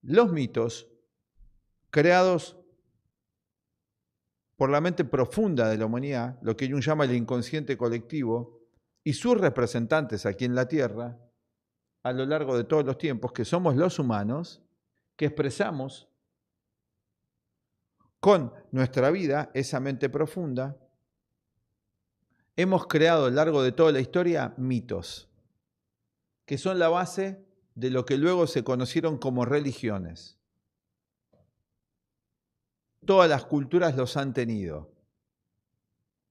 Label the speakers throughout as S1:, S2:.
S1: Los mitos, creados por la mente profunda de la humanidad, lo que Jung llama el inconsciente colectivo, y sus representantes aquí en la Tierra, a lo largo de todos los tiempos, que somos los humanos, que expresamos con nuestra vida esa mente profunda, hemos creado a lo largo de toda la historia mitos, que son la base de lo que luego se conocieron como religiones. Todas las culturas los han tenido.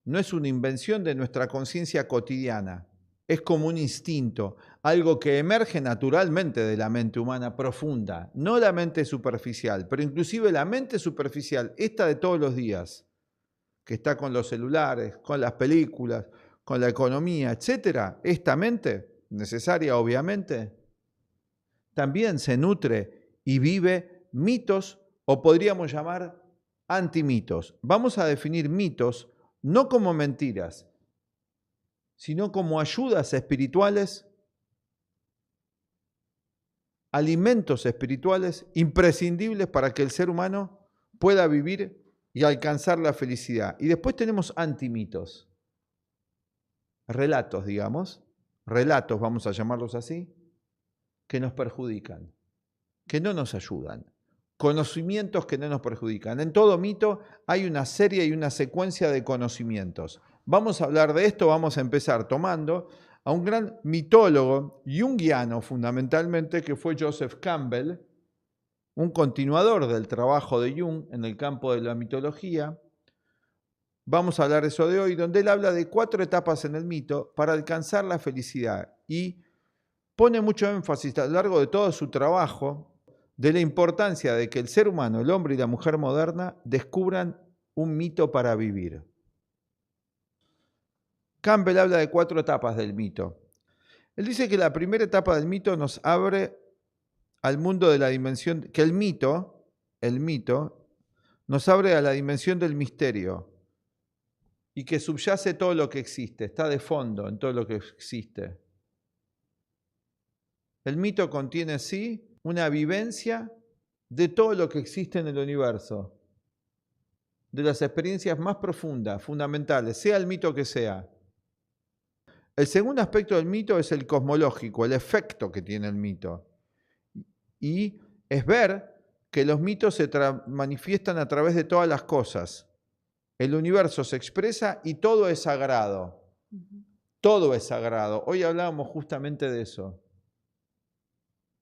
S1: No es una invención de nuestra conciencia cotidiana, es como un instinto, algo que emerge naturalmente de la mente humana profunda, no la mente superficial, pero inclusive la mente superficial, esta de todos los días, que está con los celulares, con las películas, con la economía, etc. Esta mente, necesaria obviamente, también se nutre y vive mitos, o podríamos llamar antimitos. Vamos a definir mitos no como mentiras, sino como ayudas espirituales, alimentos espirituales imprescindibles para que el ser humano pueda vivir y alcanzar la felicidad. Y después tenemos antimitos, relatos, digamos, relatos, vamos a llamarlos así, que nos perjudican, que no nos ayudan, conocimientos que no nos perjudican. En todo mito hay una serie y una secuencia de conocimientos. Vamos a hablar de esto, vamos a empezar tomando a un gran mitólogo junguiano fundamentalmente, que fue Joseph Campbell, un continuador del trabajo de Jung en el campo de la mitología. Vamos a hablar de eso de hoy, donde él habla de 4 etapas en el mito para alcanzar la felicidad y pone mucho énfasis a lo largo de todo su trabajo de la importancia de que el ser humano, el hombre y la mujer moderna, descubran un mito para vivir. Campbell habla de 4 etapas del mito. Él dice que la primera etapa del mito nos abre al mundo de la dimensión, que el mito nos abre a la dimensión del misterio y que subyace todo lo que existe, está de fondo en todo lo que existe. El mito contiene, sí, una vivencia de todo lo que existe en el universo, de las experiencias más profundas, fundamentales, sea el mito que sea. El segundo aspecto del mito es el cosmológico, el efecto que tiene el mito. Y es ver que los mitos se manifiestan a través de todas las cosas. El universo se expresa y todo es sagrado. Todo es sagrado. Hoy hablábamos justamente de eso.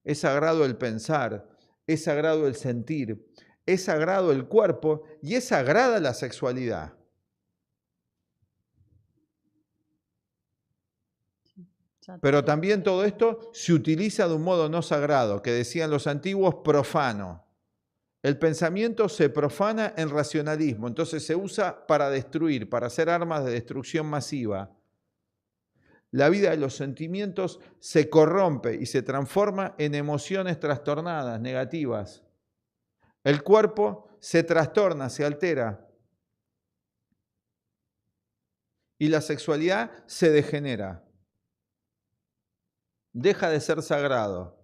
S1: Es sagrado el pensar, es sagrado el sentir, es sagrado el cuerpo y es sagrada la sexualidad. Pero también todo esto se utiliza de un modo no sagrado, que decían los antiguos, profano. El pensamiento se profana en racionalismo, entonces se usa para destruir, para hacer armas de destrucción masiva. La vida de los sentimientos se corrompe y se transforma en emociones trastornadas, negativas. El cuerpo se trastorna, se altera. Y la sexualidad se degenera. Deja de ser sagrado.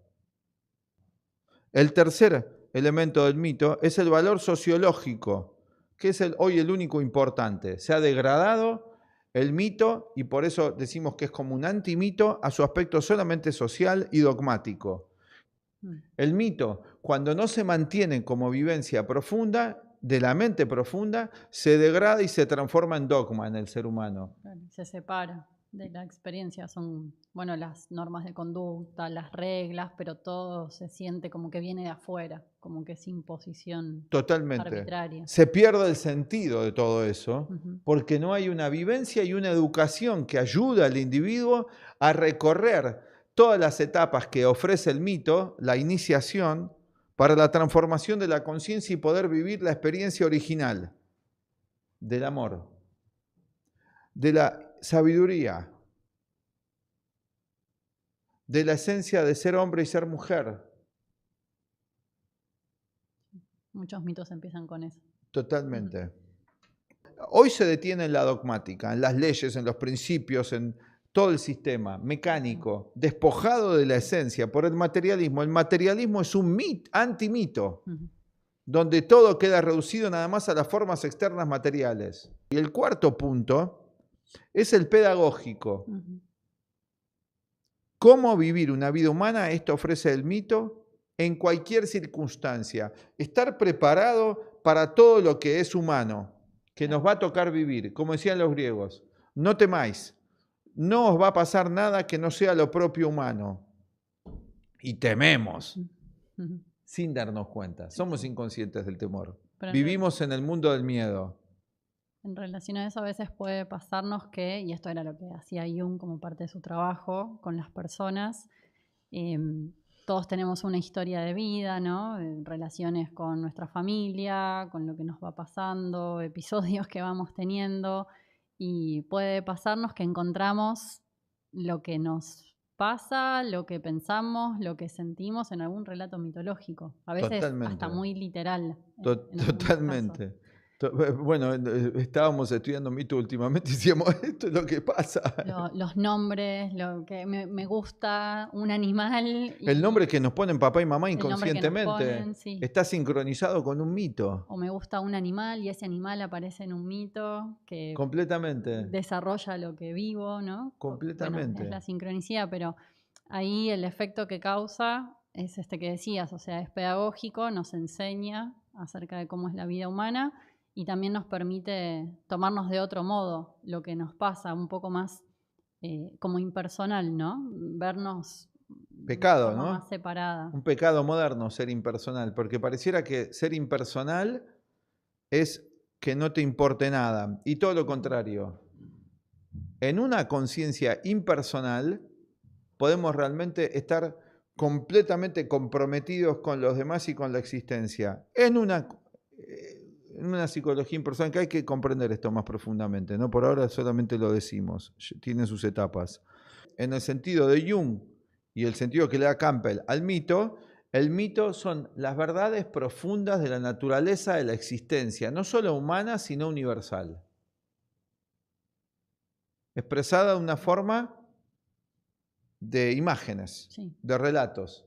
S1: El tercer elemento del mito es el valor sociológico, que es hoy el único importante. Se ha degradado el mito, y por eso decimos que es como un antimito, a su aspecto solamente social y dogmático. El mito, cuando no se mantiene como vivencia profunda, de la mente profunda, se degrada y se transforma en dogma en el ser humano.
S2: Se separa de la experiencia, son, bueno, las normas de conducta, las reglas, pero todo se siente como que viene de afuera, como que es imposición arbitraria.
S1: Se pierde el sentido de todo eso, porque no hay una vivencia y una educación que ayuda al individuo a recorrer todas las etapas que ofrece el mito, la iniciación, para la transformación de la conciencia y poder vivir la experiencia original del amor, de la sabiduría, de la esencia de ser hombre y ser mujer.
S2: Muchos mitos empiezan con eso.
S1: Totalmente. Hoy se detiene en la dogmática, en las leyes, en los principios, en todo el sistema mecánico, despojado de la esencia por el materialismo. El materialismo es un antimito, donde todo queda reducido nada más a las formas externas materiales. Y el cuarto punto es el pedagógico. ¿Cómo vivir una vida humana? Esto ofrece el mito en cualquier circunstancia. Estar preparado para todo lo que es humano, que nos va a tocar vivir. Como decían los griegos, no temáis, no os va a pasar nada que no sea lo propio humano. Y tememos, sin darnos cuenta. Somos inconscientes del temor. Vivimos en el mundo del miedo.
S2: En relación a eso, a veces puede pasarnos que, y esto era lo que hacía Jung como parte de su trabajo con las personas, todos tenemos una historia de vida, ¿no? Relaciones con nuestra familia, con lo que nos va pasando, episodios que vamos teniendo, y puede pasarnos que encontramos lo que nos pasa, lo que pensamos, lo que sentimos en algún relato mitológico, a veces hasta muy literal.
S1: Totalmente. Bueno, estábamos estudiando mito últimamente y decíamos, esto es lo que pasa.
S2: Los nombres, lo que me gusta, un animal.
S1: El nombre que nos ponen papá y mamá inconscientemente está sincronizado con un mito.
S2: O me gusta un animal y ese animal aparece en un mito que
S1: completamente
S2: desarrolla lo que vivo, ¿no?
S1: Completamente.
S2: Bueno, es la sincronicidad, pero ahí el efecto que causa es este que decías, o sea, es pedagógico, nos enseña acerca de cómo es la vida humana. Y también nos permite tomarnos de otro modo lo que nos pasa, un poco más como impersonal, ¿no? Vernos
S1: pecado,
S2: de forma
S1: ¿no?
S2: más separada.
S1: Un pecado moderno ser impersonal, porque pareciera que ser impersonal es que no te importe nada. Y todo lo contrario. En una conciencia impersonal podemos realmente estar completamente comprometidos con los demás y con la existencia. En una psicología impersonal, que hay que comprender esto más profundamente, ¿no? Por ahora solamente lo decimos, tiene sus etapas. En el sentido de Jung y el sentido que le da Campbell al mito, el mito son las verdades profundas de la naturaleza de la existencia, no solo humana, sino universal. Expresada de una forma de imágenes, de relatos.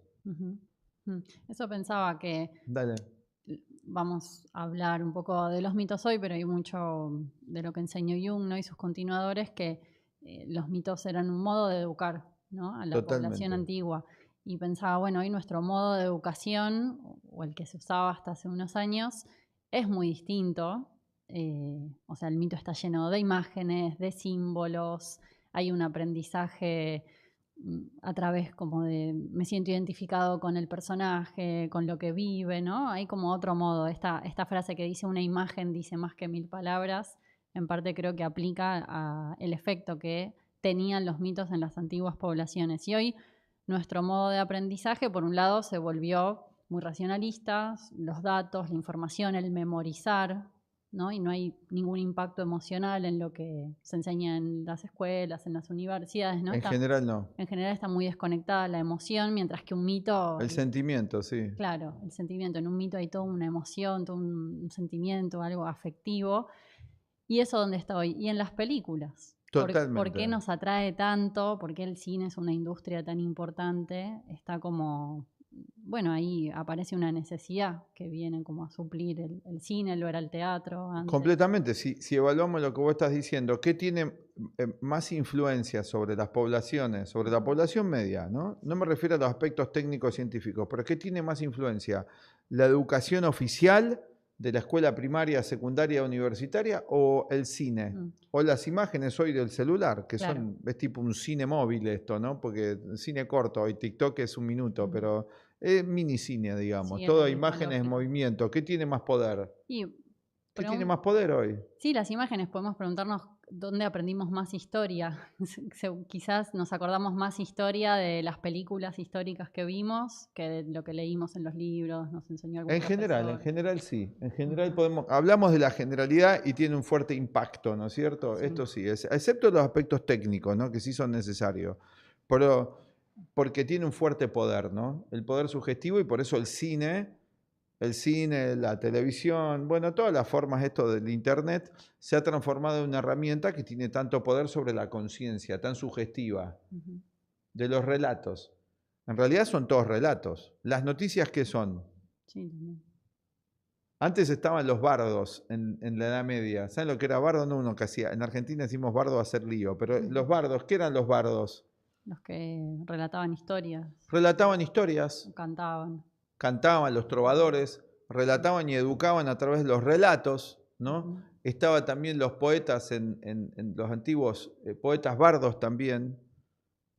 S2: Eso pensaba que...
S1: Dale.
S2: Vamos a hablar un poco de los mitos hoy, pero hay mucho de lo que enseñó Jung, ¿no? Y sus continuadores, que los mitos eran un modo de educar, ¿no? A la población antigua. Y pensaba, bueno, hoy nuestro modo de educación, o el que se usaba hasta hace unos años, es muy distinto. O sea, el mito está lleno de imágenes, de símbolos, hay un aprendizaje a través como de me siento identificado con el personaje, con lo que vive, ¿no? Hay como otro modo. Esta frase que dice una imagen dice más que 1000 palabras, en parte creo que aplica a el efecto que tenían los mitos en las antiguas poblaciones. Y hoy nuestro modo de aprendizaje, por un lado, se volvió muy racionalista, los datos, la información, el memorizar, ¿no? Y no hay ningún impacto emocional en lo que se enseña en las escuelas, en las universidades, ¿no?
S1: En general no.
S2: En general está muy desconectada la emoción, mientras que un mito...
S1: El sentimiento, sí.
S2: Claro, el sentimiento. En un mito hay toda una emoción, todo un sentimiento, algo afectivo. Y eso donde está hoy. Y en las películas.
S1: Totalmente.
S2: ¿Por qué nos atrae tanto? ¿Por qué el cine es una industria tan importante? Está como... Bueno, ahí aparece una necesidad que viene como a suplir el cine, el ver al teatro. Antes.
S1: Completamente. Si evaluamos lo que vos estás diciendo, ¿qué tiene más influencia sobre las poblaciones, sobre la población media, ¿no? No me refiero a los aspectos técnicos científicos, pero ¿qué tiene más influencia? ¿La educación oficial de la escuela primaria, secundaria, universitaria o el cine? O las imágenes hoy del celular, que claro. Es tipo un cine móvil esto, ¿no? Porque cine corto, hoy TikTok es 1 minuto, pero es mini cine, digamos. Sí, todo imágenes en movimiento. ¿Qué tiene más poder? ¿Qué tiene más poder hoy?
S2: Sí, las imágenes. Podemos preguntarnos dónde aprendimos más historia. Quizás nos acordamos más historia de las películas históricas que vimos que de lo que leímos en los libros, nos enseñó algún profesor.
S1: En general sí. En general hablamos de la generalidad y tiene un fuerte impacto, ¿no es cierto? Sí. Esto sí, excepto los aspectos técnicos, ¿no? Que sí son necesarios. Pero porque tiene un fuerte poder, ¿no? El poder sugestivo, y por eso el cine el cine, la televisión, bueno, todas las formas esto del Internet se ha transformado en una herramienta que tiene tanto poder sobre la conciencia, tan sugestiva, de los relatos. En realidad son todos relatos. ¿Las noticias qué son?
S2: Sí, también.
S1: Antes estaban los bardos en la Edad Media. ¿Saben lo que era bardo? No, uno que hacía. En Argentina decimos bardo a hacer lío, pero los bardos, ¿qué eran los bardos?
S2: Los que relataban historias.
S1: Relataban historias.
S2: Cantaban.
S1: Cantaban, los trovadores, relataban y educaban a través de los relatos, ¿no? Estaban también los poetas en los antiguos poetas bardos también,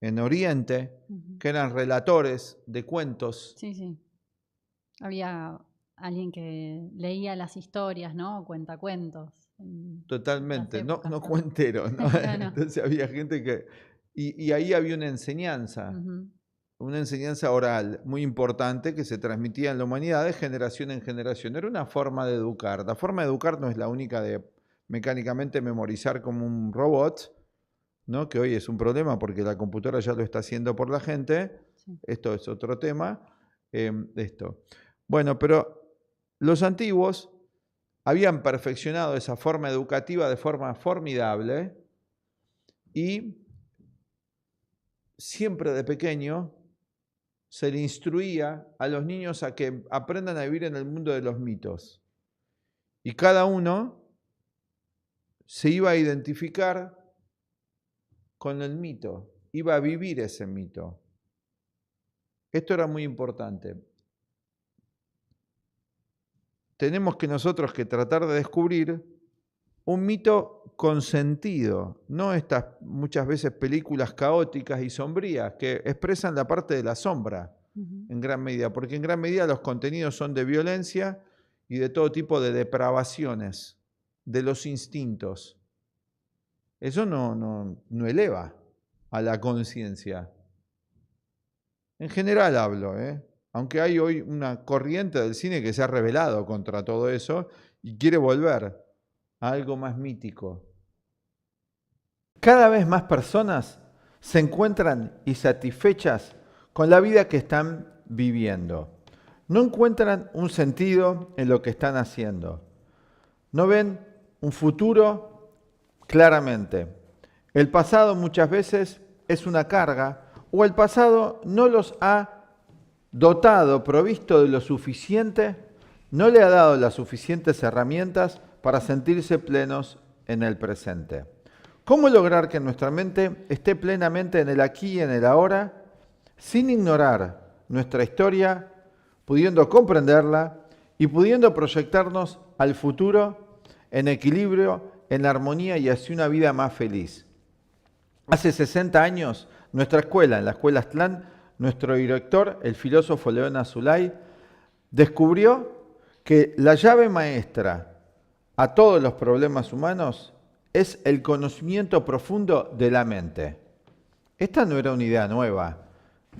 S1: en Oriente, que eran relatores de cuentos.
S2: Sí, sí. Había alguien que leía las historias, ¿no? Cuentacuentos.
S1: Totalmente, no cuentero, ¿no? No. Entonces había gente que... Y ahí había una enseñanza. Una enseñanza oral muy importante que se transmitía en la humanidad de generación en generación. Era una forma de educar. La forma de educar no es la única de mecánicamente memorizar como un robot, ¿no? Que hoy es un problema porque la computadora ya lo está haciendo por la gente. Sí. Esto es otro tema. Bueno, pero los antiguos habían perfeccionado esa forma educativa de forma formidable y siempre de pequeño se le instruía a los niños a que aprendan a vivir en el mundo de los mitos. Y cada uno se iba a identificar con el mito, iba a vivir ese mito. Esto era muy importante. Tenemos que nosotros que tratar de descubrir un mito con sentido, no estas muchas veces películas caóticas y sombrías que expresan la parte de la sombra en gran medida, porque en gran medida los contenidos son de violencia y de todo tipo de depravaciones de los instintos. Eso no eleva a la conciencia. En general hablo, aunque hay hoy una corriente del cine que se ha rebelado contra todo eso y quiere volver a algo más mítico. Cada vez más personas se encuentran insatisfechas con la vida que están viviendo. No encuentran un sentido en lo que están haciendo. No ven un futuro claramente. El pasado muchas veces es una carga o el pasado no los ha dotado, provisto de lo suficiente, no le ha dado las suficientes herramientas para sentirse plenos en el presente. ¿Cómo lograr que nuestra mente esté plenamente en el aquí y en el ahora, sin ignorar nuestra historia, pudiendo comprenderla y pudiendo proyectarnos al futuro en equilibrio, en armonía y hacia una vida más feliz? Hace 60 años, nuestra escuela, en la Escuela Aztlán, nuestro director, el filósofo León Azulay, descubrió que la llave maestra a todos los problemas humanos es el conocimiento profundo de la mente. Esta no era una idea nueva.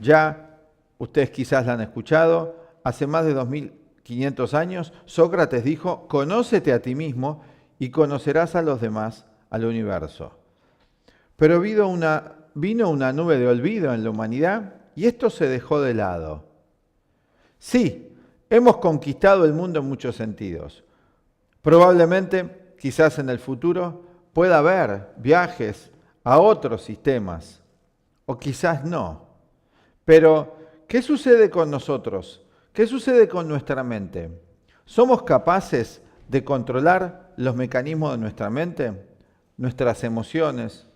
S1: Ya ustedes quizás la han escuchado. Hace más de 2500 años, Sócrates dijo: conócete a ti mismo y conocerás a los demás, al universo. Pero vino una nube de olvido en la humanidad y esto se dejó de lado. Sí, hemos conquistado el mundo en muchos sentidos. Probablemente, quizás en el futuro, pueda haber viajes a otros sistemas, o quizás no. Pero, ¿qué sucede con nosotros? ¿Qué sucede con nuestra mente? ¿Somos capaces de controlar los mecanismos de nuestra mente? Nuestras emociones,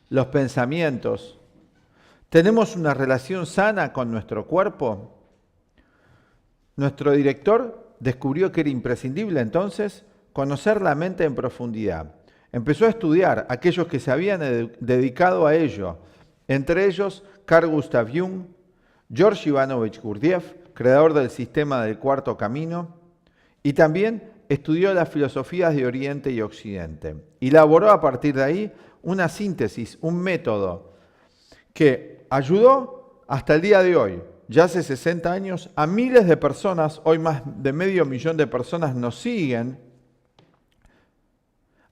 S1: los pensamientos. ¿Tenemos una relación sana con nuestro cuerpo? Nuestro director descubrió que era imprescindible entonces conocer la mente en profundidad. Empezó a estudiar a aquellos que se habían dedicado a ello, entre ellos Carl Gustav Jung, George Ivanovich Gurdjieff, creador del sistema del cuarto camino, y también estudió las filosofías de Oriente y Occidente. Elaboró a partir de ahí una síntesis, un método que ayudó hasta el día de hoy, ya hace 60 años, a miles de personas, hoy más de 500.000 de personas nos siguen,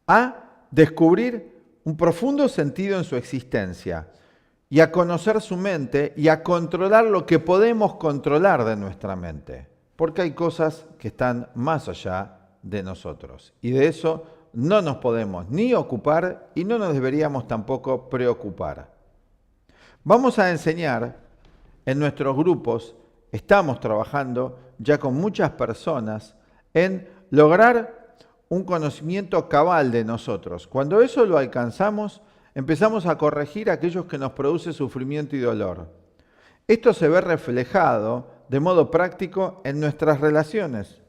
S1: a descubrir un profundo sentido en su existencia y a conocer su mente y a controlar lo que podemos controlar de nuestra mente. porque hay cosas que están más allá de nosotros. Y de eso no nos podemos ni ocupar y no nos deberíamos tampoco preocupar. Vamos a enseñar en nuestros grupos, estamos trabajando ya con muchas personas en lograr un conocimiento cabal de nosotros. Cuando eso lo alcanzamos, empezamos a corregir aquellos que nos produce sufrimiento y dolor. Esto se ve reflejado de modo práctico en nuestras relaciones,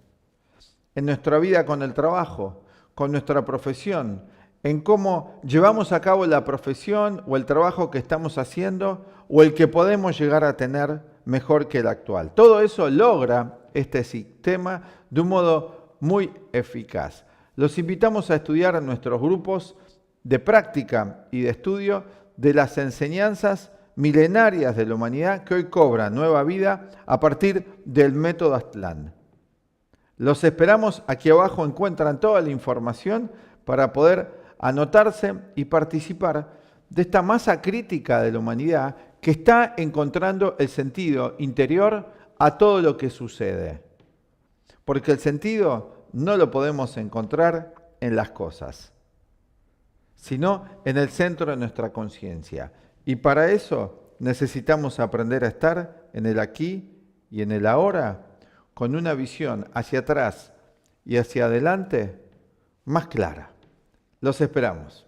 S1: en nuestra vida con el trabajo, con nuestra profesión, en cómo llevamos a cabo la profesión o el trabajo que estamos haciendo o el que podemos llegar a tener mejor que el actual. Todo eso logra este sistema de un modo muy eficaz. Los invitamos a estudiar en nuestros grupos de práctica y de estudio de las enseñanzas milenarias de la humanidad que hoy cobran nueva vida a partir del método Aztlán. Los esperamos, aquí abajo encuentran toda la información para poder anotarse y participar de esta masa crítica de la humanidad que está encontrando el sentido interior a todo lo que sucede. Porque el sentido no lo podemos encontrar en las cosas, sino en el centro de nuestra conciencia. Y para eso necesitamos aprender a estar en el aquí y en el ahora, con una visión hacia atrás y hacia adelante más clara. Los esperamos.